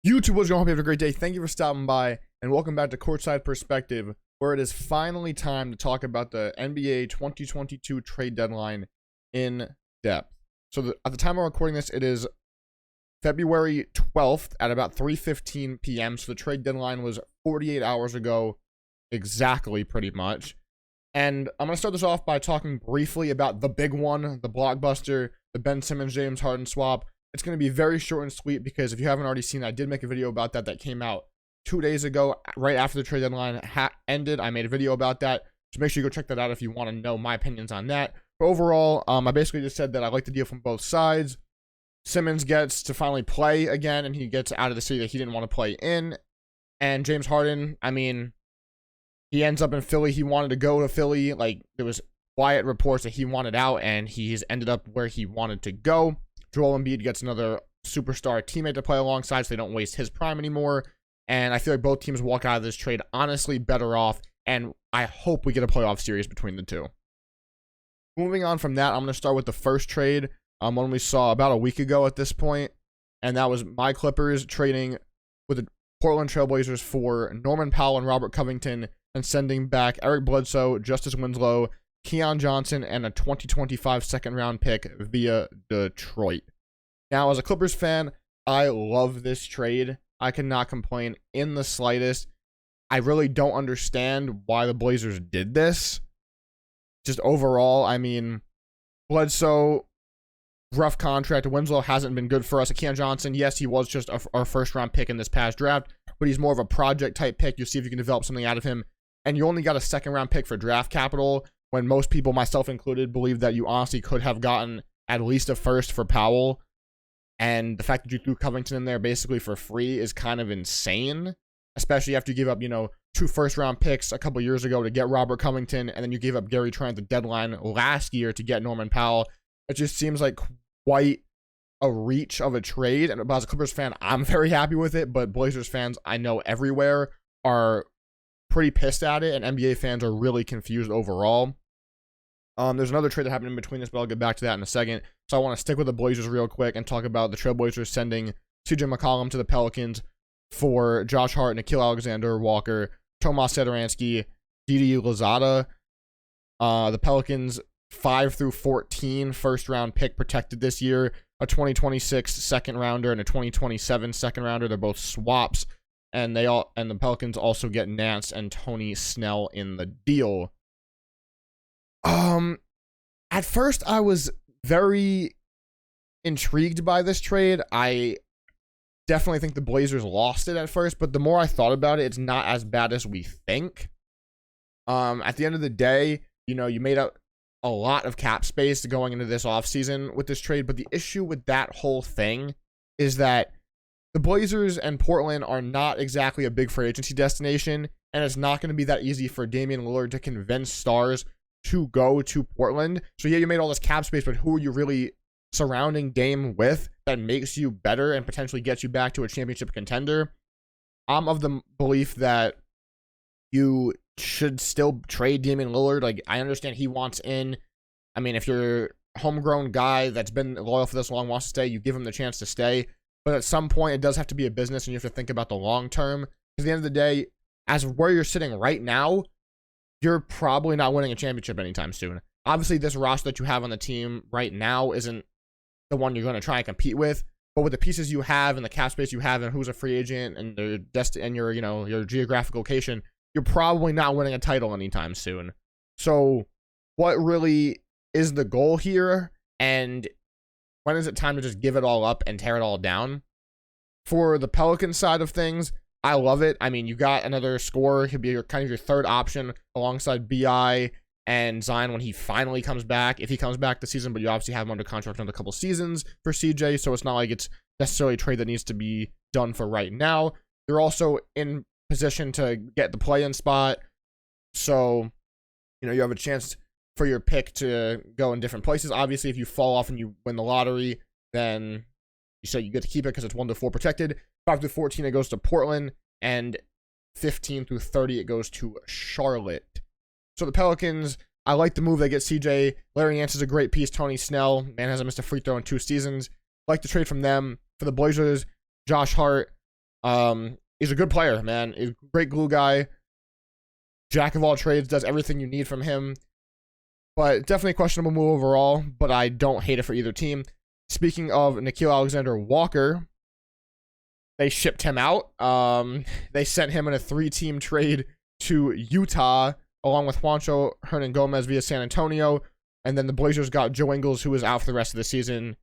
YouTube, what's going on? Hope you have a great day. Thank you for stopping by, and welcome back to Courtside Perspective, where it is finally time to talk about the NBA 2022 trade deadline in depth. So at the time of recording this, it is February 12th at about 3:15 p.m. So the trade deadline was 48 hours ago, exactly, pretty much. And I'm going to start this off by talking briefly about the big one, the blockbuster, the Ben Simmons, James Harden swap. It's going to be very short and sweet because if you haven't already seen it, I did make a video about that came out 2 days ago, right after the trade deadline ended. I made a video about that, so make sure you go check that out if you want to know my opinions on that. But overall, I basically just said that I like the deal from both sides. Simmons gets to finally play again, and he gets out of the city that he didn't want to play in. And James Harden, I mean, he ends up in Philly. He wanted to go to Philly. Like, there was quiet reports that he wanted out, and he's ended up where he wanted to go. Joel Embiid gets another superstar teammate to play alongside, so they don't waste his prime anymore. And I feel like both teams walk out of this trade honestly better off, and I hope we get a playoff series between the two. Moving on from that, I'm going to start with the first trade, one we saw about a week ago at this point, and that was my Clippers trading with the Portland Trailblazers for Norman Powell and Robert Covington, and sending back Eric Bledsoe, Justice Winslow, Keon Johnson, and a 2025 second-round pick via Detroit. Now, as a Clippers fan, I love this trade. I cannot complain in the slightest. I really don't understand why the Blazers did this. Just overall, I mean, Bledsoe, rough contract. Winslow hasn't been good for us. Keon Johnson, yes, he was just our first-round pick in this past draft, but he's more of a project-type pick. You'll see if you can develop something out of him. And you only got a second-round pick for draft capital, when most people, myself included, believe that you honestly could have gotten at least a first for Powell. And the fact that you threw Covington in there basically for free is kind of insane, especially after you give up, 2 first-round picks a couple years ago to get Robert Covington, and then you gave up Gary Trent at the deadline last year to get Norman Powell. It just seems like quite a reach of a trade. And as a Clippers fan, I'm very happy with it, but Blazers fans, I know everywhere, are pretty pissed at it, and NBA fans are really confused overall. There's another trade that happened in between this, but I'll get back to that in a second. So I want to stick with the Blazers real quick and talk about the Trailblazers sending CJ McCollum to the Pelicans for Josh Hart, Nickeil Alexander-Walker, Tomas Satoransky, Didi Louzada. The Pelicans 5 through 14 first-round pick protected this year, a 2026 second-rounder and a 2027 second-rounder. They're both swaps, and the Pelicans also get Nance and Tony Snell in the deal. At first I was very intrigued by this trade. I definitely think the Blazers lost it at first, but the more I thought about it, it's not as bad as we think. At the end of the day, you made a lot of cap space going into this offseason with this trade, but the issue with that whole thing is that the Blazers and Portland are not exactly a big free agency destination, and it's not going to be that easy for Damian Lillard to convince stars to go to Portland. So yeah, you made all this cap space, but who are you really surrounding Dame with that makes you better and potentially gets you back to a championship contender? I'm of the belief that you should still trade Damian Lillard. Like, I understand he wants in. I mean, if you're a homegrown guy that's been loyal for this long, wants to stay, you give him the chance to stay. But at some point, it does have to be a business, and you have to think about the long term. Because at the end of the day, as where you're sitting right now, you're probably not winning a championship anytime soon. Obviously, this roster that you have on the team right now isn't the one you're going to try and compete with. But with the pieces you have and the cap space you have and who's a free agent and your geographic location, you're probably not winning a title anytime soon. So what really is the goal here? And when is it time to just give it all up and tear it all down? For the Pelican side of things, I love it. I mean, you got another scorer. He'll be kind of your third option alongside BI and Zion when he finally comes back. If he comes back this season, but you obviously have him under contract another couple seasons for CJ, so it's not like it's necessarily a trade that needs to be done for right now. They're also in position to get the play-in spot, so you have a chance for your pick to go in different places. Obviously, if you fall off and you win the lottery, then you get to keep it because it's 1 to 4 protected. 5 through 14, it goes to Portland, and 15 through 30, it goes to Charlotte. So the Pelicans, I like the move. They get CJ. Larry Nance is a great piece. Tony Snell, man, hasn't missed a free throw in 2 seasons. Like the trade from them. For the Blazers, Josh Hart, He's a good player, man. He's a great glue guy. Jack of all trades, does everything you need from him. But definitely a questionable move overall, but I don't hate it for either team. Speaking of Nickeil Alexander-Walker, they shipped him out. They sent him in a 3-team trade to Utah, along with Juancho Hernan-Gomez via San Antonio. And then the Blazers got Joe Ingles, who is out for the rest of the season,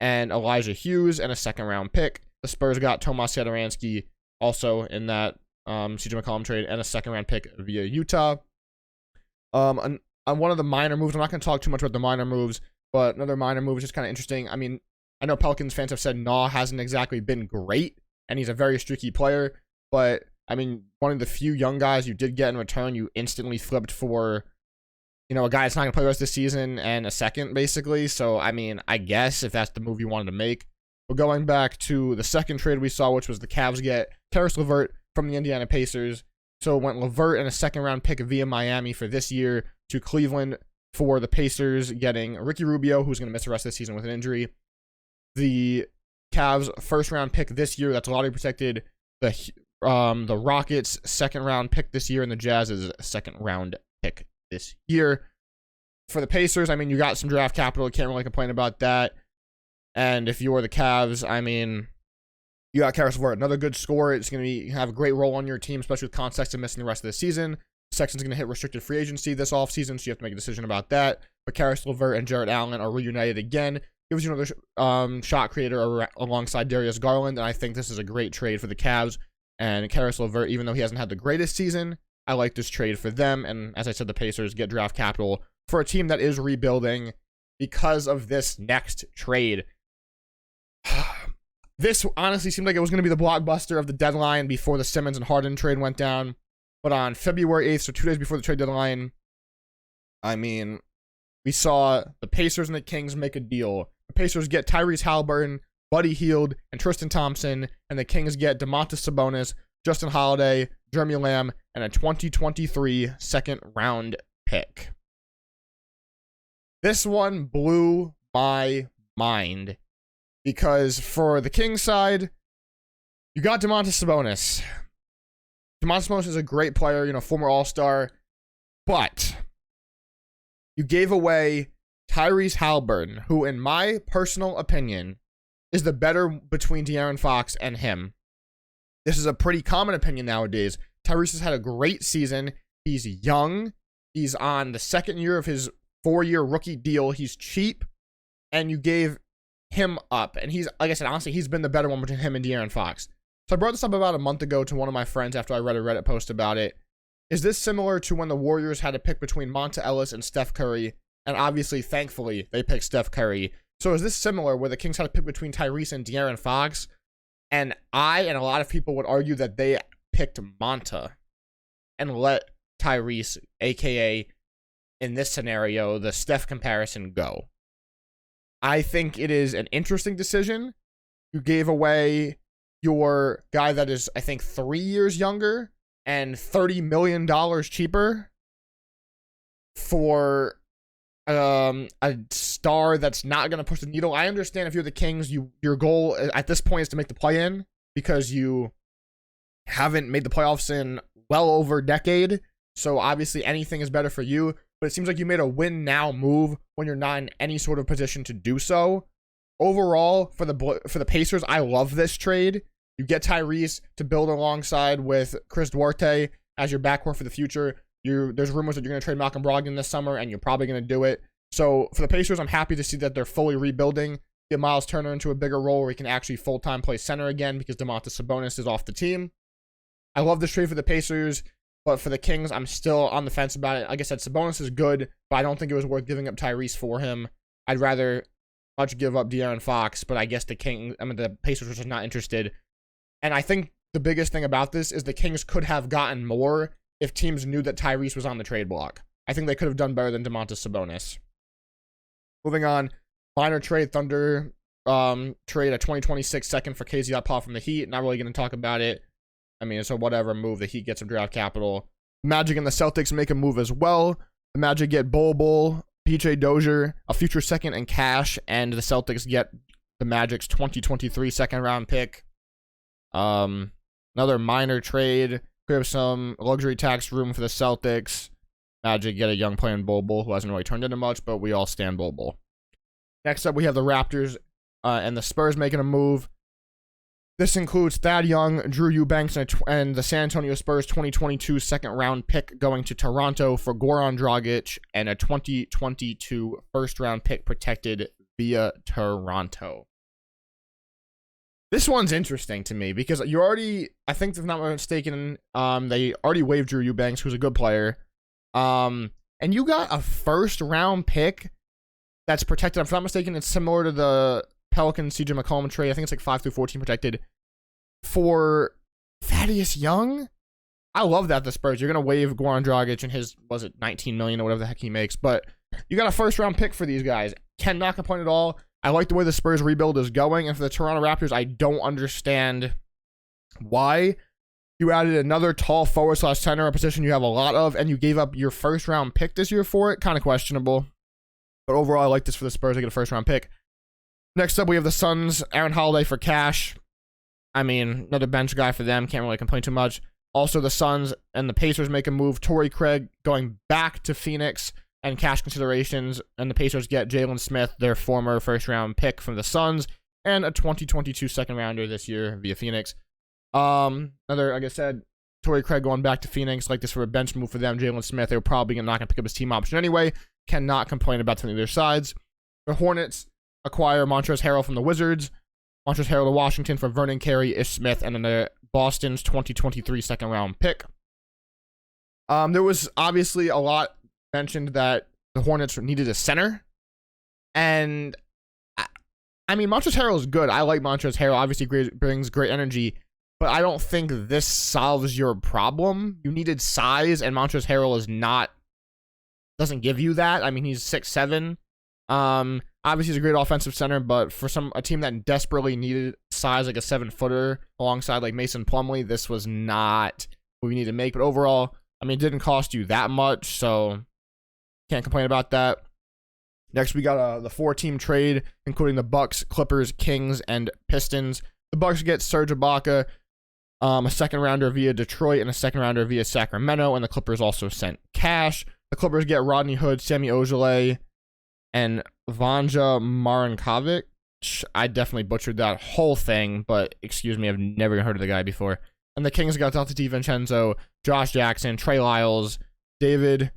and Elijah Hughes, and a 2nd-round pick. The Spurs got Tomas Satoransky, also in that CJ McCollum trade, and a 2nd-round pick via Utah. On one of the minor moves, I'm not going to talk too much about the minor moves, but another minor move is just kind of interesting. I mean, I know Pelicans fans have said Nah hasn't exactly been great, and he's a very streaky player, but I mean, one of the few young guys you did get in return, you instantly flipped for, you know, a guy that's not going to play the rest of the season and a second, basically. So, I mean, I guess if that's the move you wanted to make. But going back to the second trade we saw, which was the Cavs get Karis LeVert from the Indiana Pacers. So it went LeVert and a 2nd-round pick via Miami for this year to Cleveland for the Pacers, getting Ricky Rubio, who's going to miss the rest of the season with an injury. The Cavs' 1st-round pick this year, that's lottery protected. The Rockets' 2nd-round pick this year, and the Jazz's 2nd-round pick this year. For the Pacers, I mean, you got some draft capital. Can't really complain about that. And if you're the Cavs, I mean, you got Karis LeVert, another good scorer. It's going to have a great role on your team, especially with Con Sexton missing the rest of the season. Sexton's going to hit restricted free agency this offseason, so you have to make a decision about that. But Karis LeVert and Jarrett Allen are reunited again. Gives you another shot creator alongside Darius Garland, and I think this is a great trade for the Cavs. And Karis LeVert, even though he hasn't had the greatest season, I like this trade for them. And as I said, the Pacers get draft capital for a team that is rebuilding because of this next trade. This honestly seemed like it was going to be the blockbuster of the deadline before the Simmons and Harden trade went down. But on February 8th, so 2 days before the trade deadline, I mean, we saw the Pacers and the Kings make a deal. The Pacers get Tyrese Halliburton, Buddy Hield, and Tristan Thompson, and the Kings get Domantas Sabonis, Justin Holiday, Jeremy Lamb, and a 2023 2nd-round pick. This one blew my mind because for the Kings side, you got Domantas Sabonis. Domantas Sabonis is a great player, you know, former All-Star, but you gave away Tyrese Halliburton, who, in my personal opinion, is the better between De'Aaron Fox and him. This is a pretty common opinion nowadays. Tyrese has had a great season. He's young. He's on the 2nd year of his 4-year rookie deal. He's cheap, and you gave him up. And he's, like I said, honestly, he's been the better one between him and De'Aaron Fox. So I brought this up about a month ago to one of my friends after I read a Reddit post about it. Is this similar to when the Warriors had to pick between Monta Ellis and Steph Curry? And obviously, thankfully, they picked Steph Curry. So is this similar where the Kings had to pick between Tyrese and De'Aaron Fox? And I and a lot of people would argue that they picked Monta and let Tyrese, a.k.a. in this scenario, the Steph comparison, go. I think it is an interesting decision. You gave away your guy that is, I think, 3 years younger and $30 million cheaper for a star that's not going to push the needle. I understand if you're the Kings, your goal at this point is to make the play-in because you haven't made the playoffs in well over a decade. So obviously anything is better for you. But it seems like you made a win now move when you're not in any sort of position to do so. Overall, for the Pacers, I love this trade. You get Tyrese to build alongside with Chris Duarte as your backcourt for the future. There's rumors that you're going to trade Malcolm Brogdon this summer, and you're probably going to do it. So for the Pacers, I'm happy to see that they're fully rebuilding. Get Miles Turner into a bigger role where he can actually full-time play center again because Domantas Sabonis is off the team. I love this trade for the Pacers, but for the Kings, I'm still on the fence about it. Like I said, Sabonis is good, but I don't think it was worth giving up Tyrese for him. I'd rather much give up De'Aaron Fox, but I guess the Pacers were just not interested. And I think the biggest thing about this is the Kings could have gotten more if teams knew that Tyrese was on the trade block. I think they could have done better than Domantas Sabonis. Moving on, minor trade, Thunder trade a 2026 second for KZ Okpala from the Heat. Not really going to talk about it. I mean, it's a whatever move. The Heat get some draft capital. Magic and the Celtics make a move as well. The Magic get Bol, PJ Dozier, a future second, and cash. And the Celtics get the Magic's 2023 second round pick. Another minor trade. We have some luxury tax room for the Celtics. Magic get a young player in Bol Bol who hasn't really turned into much, but we all stand Bol Bol. Next up, we have the Raptors and the Spurs making a move. This includes Thad Young, Drew Eubanks, and the San Antonio Spurs 2022 second-round pick going to Toronto for Goran Dragic and a 2022 first-round pick protected via Toronto. This one's interesting to me because you already, I think if I'm not mistaken, they already waived Drew Eubanks, who's a good player. And you got a first-round pick that's protected. If I'm not mistaken, it's similar to the Pelicans CJ McCollum trade. I think it's like 5 through 14 protected for Thaddeus Young. I love that the Spurs. You're gonna waive Goran Dragic and his, was it 19 million or whatever the heck he makes, but you got a first round pick for these guys. Cannot complain at all. I like the way the Spurs rebuild is going, and for the Toronto Raptors, I don't understand why you added another tall forward / center, a position you have a lot of, and you gave up your first round pick this year for it. Kind of questionable, but overall, I like this for the Spurs. They get a first round pick. Next up, we have the Suns, Aaron Holiday for cash. I mean, another bench guy for them. Can't really complain too much. Also, the Suns and the Pacers make a move. Torrey Craig going back to Phoenix and cash considerations. And the Pacers get Jalen Smith, their former first-round pick from the Suns, and a 2022 second-rounder this year via Phoenix. Another, like I said, Torrey Craig going back to Phoenix. Like this for a bench move for them. Jalen Smith, they were probably not going to pick up his team option anyway. Cannot complain about something on either sides. The Hornets acquire Montrezl Harrell from the Wizards. Montrezl Harrell to Washington for Vernon Carey, Ish Smith, and then the Boston's 2023 second-round pick. There was obviously a lot mentioned that the Hornets needed a center. And, I mean, Montrezl Harrell is good. I like Montrezl Harrell. Obviously, brings great energy. But I don't think this solves your problem. You needed size, and Montrezl Harrell doesn't give you that. I mean, he's 6'7". Obviously, he's a great offensive center, but for a team that desperately needed size, like a 7-footer alongside like Mason Plumlee, this was not what we need to make. But overall, I mean, it didn't cost you that much, so can't complain about that. Next, we got the 4-team trade, including the Bucks, Clippers, Kings, and Pistons. The Bucks get Serge Ibaka, a second-rounder via Detroit, and a second-rounder via Sacramento, and the Clippers also sent cash. The Clippers get Rodney Hood, Semi Ojeleye, and Vanja Marinkovic. I definitely butchered that whole thing, but excuse me, I've never heard of the guy before. And the Kings got Dante DiVincenzo, Josh Jackson, Trey Lyles, David.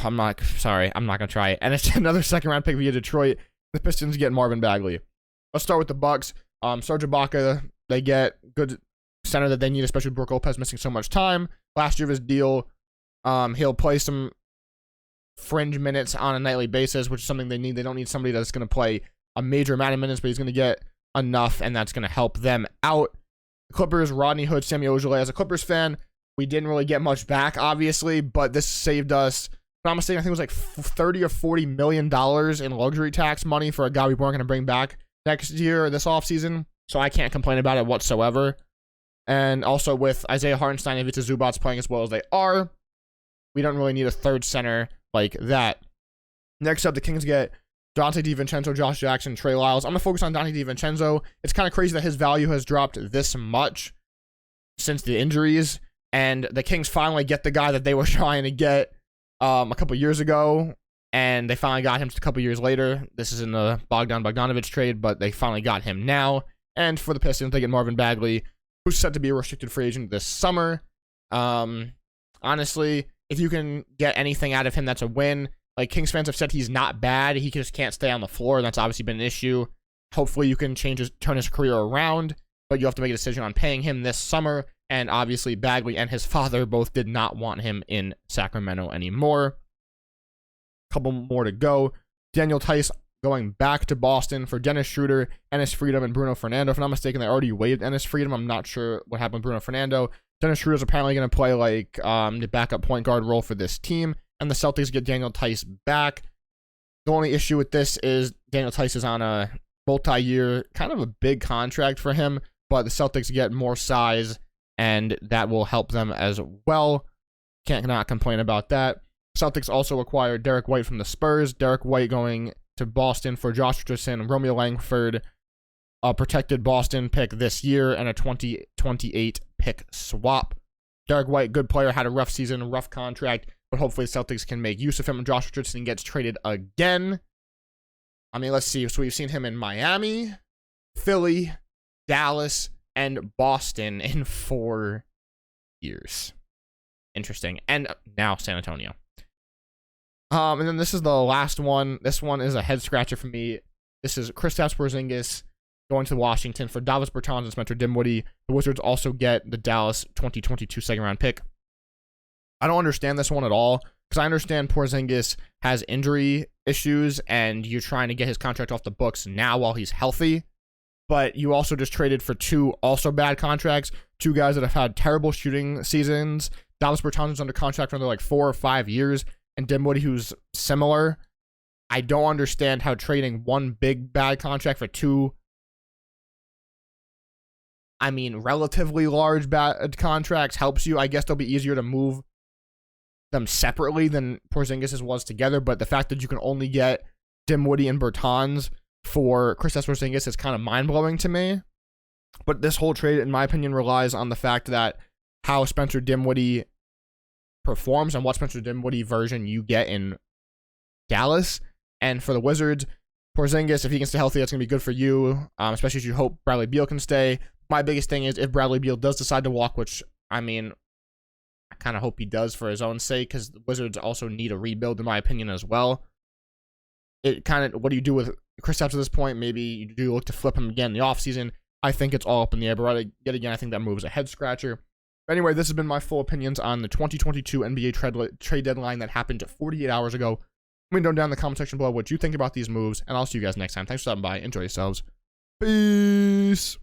I'm not going to try it. And it's another second-round pick via Detroit. The Pistons get Marvin Bagley. Let's start with the Bucks. Serge Ibaka, they get good center that they need, especially with Brook Lopez missing so much time. Last year of his deal, he'll play some fringe minutes on a nightly basis, which is something they need. They don't need somebody that's going to play a major amount of minutes, but he's going to get enough, and that's going to help them out. The Clippers, Rodney Hood, Semi Ojeleye. As a Clippers fan, we didn't really get much back, obviously, but this saved us, if I'm not mistaken, I think it was like $30 or $40 million in luxury tax money for a guy we weren't going to bring back next year or this offseason, so I can't complain about it whatsoever. And also with Isaiah Hartenstein and Ivica Zubats playing as well as they are, we don't really need a third center like that. Next up, the Kings get Dante DiVincenzo, Josh Jackson, Trey Lyles. I'm going to focus on Dante DiVincenzo. It's kind of crazy that his value has dropped this much since the injuries, and the Kings finally get the guy that they were trying to get a couple years ago, and they finally got him just a couple years later. This is in the Bogdanovich trade, but they finally got him now. And for the Pistons, they get Marvin Bagley, who's set to be a restricted free agent this summer. Honestly, if you can get anything out of him, that's a win. Like, Kings fans have said he's not bad. He just can't stay on the floor, and that's obviously been an issue. Hopefully you can turn his career around, but you have to make a decision on paying him this summer. And obviously Bagley and his father both did not want him in Sacramento anymore. Couple more to go. Daniel Tice going back to Boston for Dennis Schroeder, Enes Freedom, and Bruno Fernando. If I'm not mistaken, they already waived Enes Freedom. I'm not sure what happened with Bruno Fernando. Dennis Schroeder is apparently going to play like the backup point guard role for this team, and the Celtics get Daniel Tice back. The only issue with this is Daniel Tice is on a multi-year, kind of a big contract for him, but the Celtics get more size, and that will help them as well. Can't not complain about that. Celtics also acquired Derek White from the Spurs. Derek White going to Boston for Josh Richardson, Romeo Langford, a protected Boston pick this year, and a 2028 pick swap. Derek White, good player, had a rough season, a rough contract, but hopefully the Celtics can make use of him. And Josh Richardson gets traded again. I mean, let's see. So we've seen him in Miami, Philly, Dallas, and Boston in 4 years. Interesting. And now San Antonio. And then this is the last one. This one is a head scratcher for me. This is Kristaps Porzingis going to Washington for Davis Bertans and Spencer Dinwiddie. The Wizards also get the Dallas 2022 second round pick. I don't understand this one at all, because I understand Porzingis has injury issues and you're trying to get his contract off the books now while he's healthy. But you also just traded for 2 also bad contracts, 2 guys that have had terrible shooting seasons. Davis Bertans is under contract for another like 4 or 5 years, and Dinwiddie, who's similar. I don't understand how trading 1 big bad contract for 2, I mean, relatively large bad contracts helps you. I guess they'll be easier to move them separately than Porzingis was together, but the fact that you can only get Dinwiddie and Bertans for Kristaps Porzingis is kind of mind-blowing to me. But this whole trade, in my opinion, relies on the fact that how Spencer Dinwiddie performs and what Spencer Dinwiddie version you get in Dallas. And for the Wizards, Porzingis, if he can stay healthy, that's going to be good for you, especially as you hope Bradley Beal can stay. My biggest thing is if Bradley Beal does decide to walk, which, I mean, I kind of hope he does for his own sake, because the Wizards also need a rebuild, in my opinion, as well. It kind of, what do you do with Kristaps at this point? Maybe you do look to flip him again in the offseason. I think it's all up in the air, but yet again, I think that move is a head scratcher. But anyway, this has been my full opinions on the 2022 NBA trade deadline that happened 48 hours ago. Let me know down in the comment section below what you think about these moves, and I'll see you guys next time. Thanks for stopping by. Enjoy yourselves. Peace.